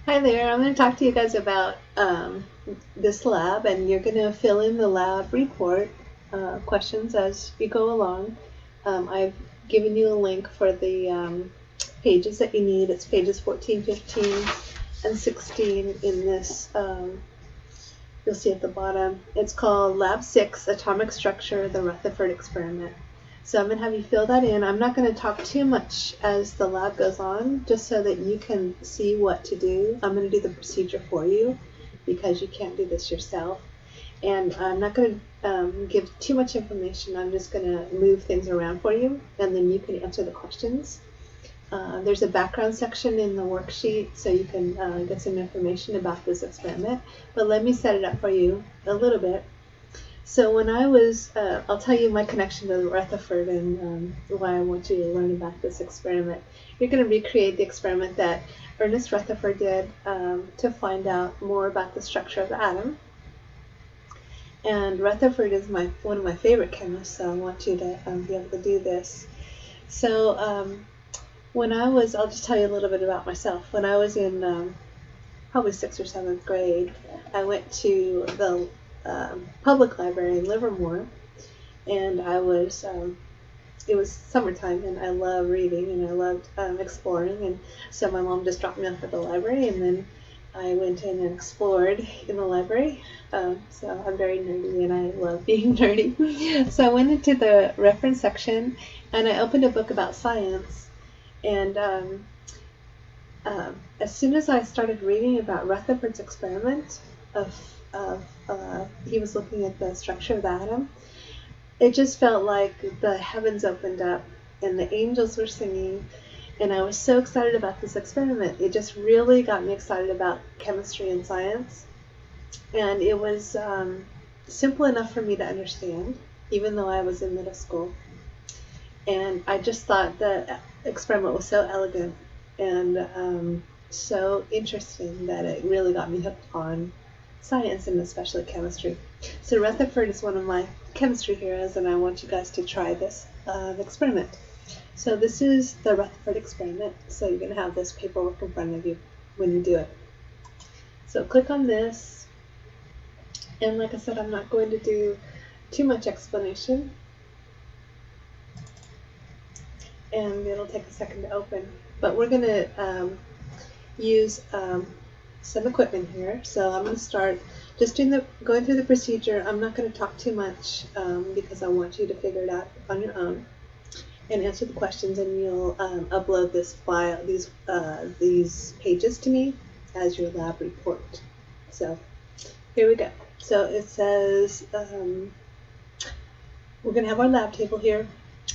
Hi there, I'm going to talk to you guys about this lab, and you're going to fill in the lab report questions as you go along. I've given you a link for the pages that you need. It's pages 14, 15, and 16 in this. You'll see at the bottom. It's called Lab 6, Atomic Structure, the Rutherford Experiment. So I'm going to have you fill that in. I'm not going to talk too much as the lab goes on, just so that you can see what to do. I'm going to do the procedure for you because you can't do this yourself. And I'm not going to give too much information. I'm just going to move things around for you, and then you can answer the questions. There's a background section in the worksheet so you can get some information about this experiment. But let me set it up for you a little bit. So when I was, I'll tell you my connection to Rutherford and why I want you to learn about this experiment. You're going to recreate the experiment that Ernest Rutherford did to find out more about the structure of the atom. And Rutherford is one of my favorite chemists, so I want you to be able to do this. So when I was, I'll just tell you a little bit about myself. When I was in probably 6th or 7th grade, I went to the public library in Livermore, and it was summertime, and I love reading, and I loved exploring, and so my mom just dropped me off at the library, and then I went in and explored in the library. So I'm very nerdy, and I love being nerdy. So I went into the reference section, and I opened a book about science, and as soon as I started reading about Rutherford's experiment he was looking at the structure of the atom, it just felt like the heavens opened up and the angels were singing, and I was so excited about this experiment. It just really got me excited about chemistry and science, and it was simple enough for me to understand, even though I was in middle school. And I just thought the experiment was so elegant and so interesting that it really got me hooked on science and especially chemistry. So Rutherford is one of my chemistry heroes, and I want you guys to try this experiment. So this is the Rutherford experiment, so you're going to have this paperwork in front of you when you do it. So click on this, and like I said, I'm not going to do too much explanation, and it'll take a second to open. But we're going to use some equipment here. So I'm going to start just going through the procedure. I'm not going to talk too much because I want you to figure it out on your own and answer the questions, and you'll upload this file, these pages to me as your lab report. So here we go. So it says we're going to have our lab table here.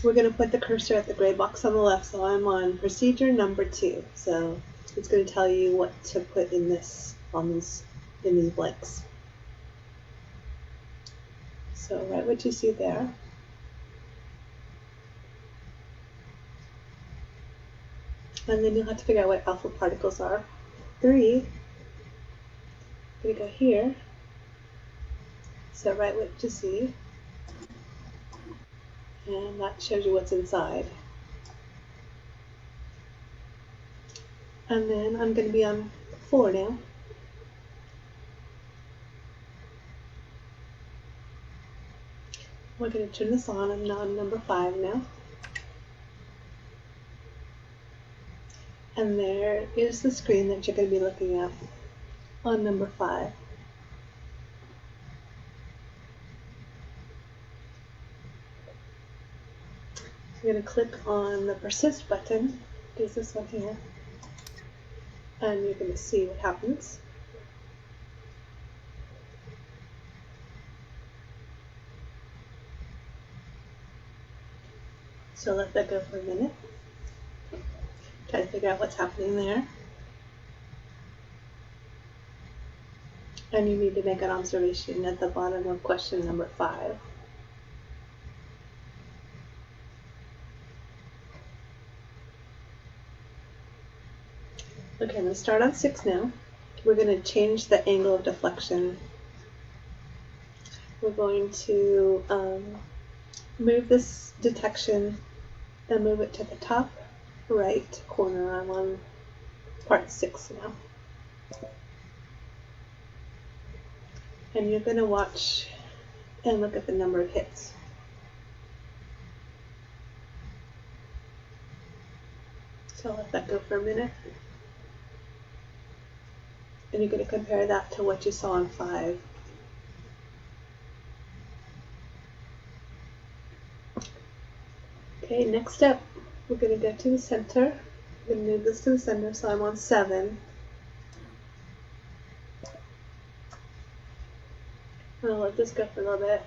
We're going to put the cursor at the gray box on the left, so I'm on procedure number 2. So it's going to tell you what to put in these blanks. So write what you see there. And then you'll have to figure out what alpha particles are. 3. I'm going to go here. So write what you see. And that shows you what's inside. And then I'm going to be on 4 now. We're going to turn this on. I'm on number 5 now. And there is the screen that you're going to be looking at on number 5. You're going to click on the persist button. There's this one here. And you're going to see what happens. So let that go for a minute. Try to figure out what's happening there. And you need to make an observation at the bottom of question number 5. Okay, let's start on 6 now. We're going to change the angle of deflection. We're going to move this detection and move it to the top right corner. I'm on part 6 now. And you're going to watch and look at the number of hits. So I'll let that go for a minute. And you're going to compare that to what you saw on 5. Okay, next up, we're going to go to the center. I'm going to move this to the center, so I'm on 7. I'll let this go for a little bit.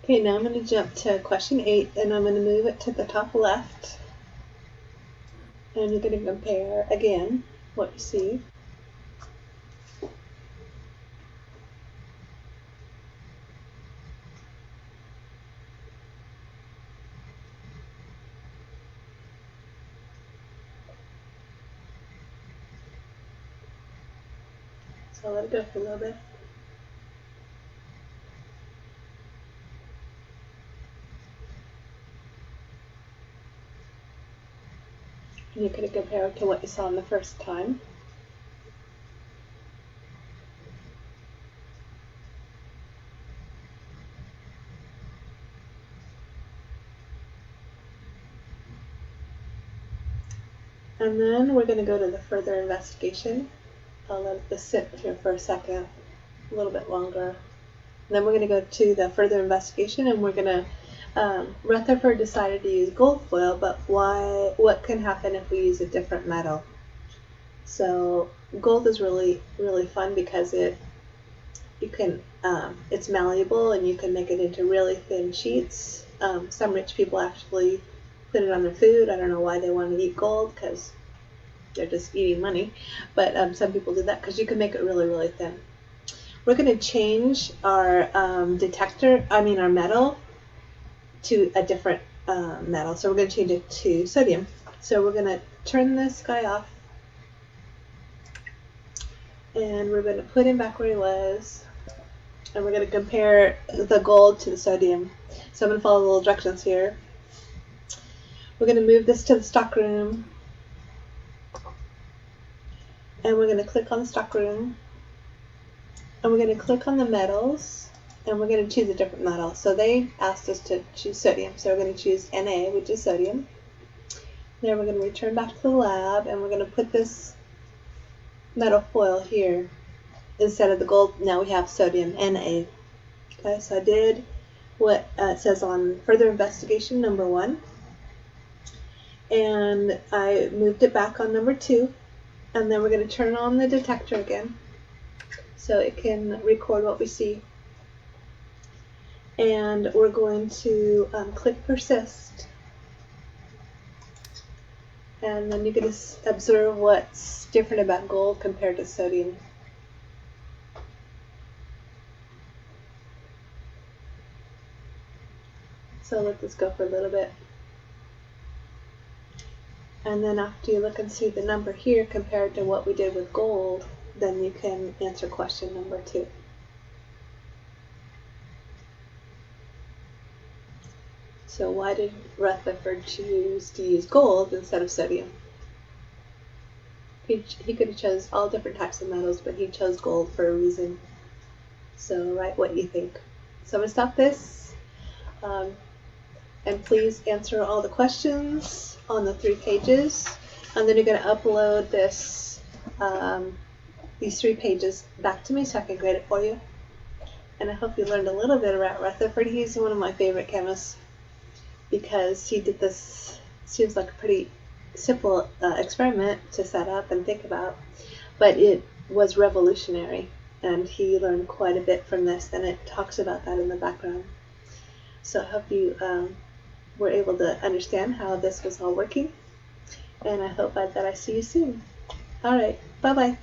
Okay, now I'm going to jump to question 8, and I'm going to move it to the top left. And you're going to compare, again, what you see. So I'll let it go for a little bit. And you can compare it to what you saw in the first time. And then we're going to go to the further investigation. I'll let this sit here for a second, a little bit longer. And then we're going to go to the further investigation, and we're going to, Rutherford decided to use gold foil, but what can happen if we use a different metal? So gold is really, really fun because it's malleable, and you can make it into really thin sheets. Some rich people actually put it on their food. I don't know why they want to eat gold, because they're just eating money, but some people do that because you can make it really, really thin. We're going to change our our metal to a different metal. So we're going to change it to sodium. So we're going to turn this guy off, and we're going to put him back where he was, and we're going to compare the gold to the sodium. So I'm going to follow the little directions here. We're going to move this to the stockroom, and we're going to click on the stockroom, and we're going to click on the metals, and we're going to choose a different metal. So they asked us to choose sodium, so we're going to choose Na, which is sodium. Then we're going to return back to the lab, and we're going to put this metal foil here instead of the gold. Now we have sodium, Na. Okay, so I did what it says on further investigation number 1, and I moved it back on number 2. And then we're going to turn on the detector again so it can record what we see. And we're going to click persist. And then you're going to observe what's different about gold compared to sodium. So let this go for a little bit. And then after you look and see the number here compared to what we did with gold, then you can answer question number 2. So why did Rutherford choose to use gold instead of sodium? He could have chose all different types of metals, but he chose gold for a reason. So write what you think. So I'm going to stop this. And please answer all the questions on the 3 pages, and then you're going to upload this these 3 pages back to me so I can grade it for you. And I hope you learned a little bit about Rutherford. He's one of my favorite chemists because he did this, seems like a pretty simple experiment to set up and think about, but it was revolutionary, and he learned quite a bit from this, and it talks about that in the background. So I hope you were able to understand how this was all working, and I hope that I see you soon. All right, bye-bye.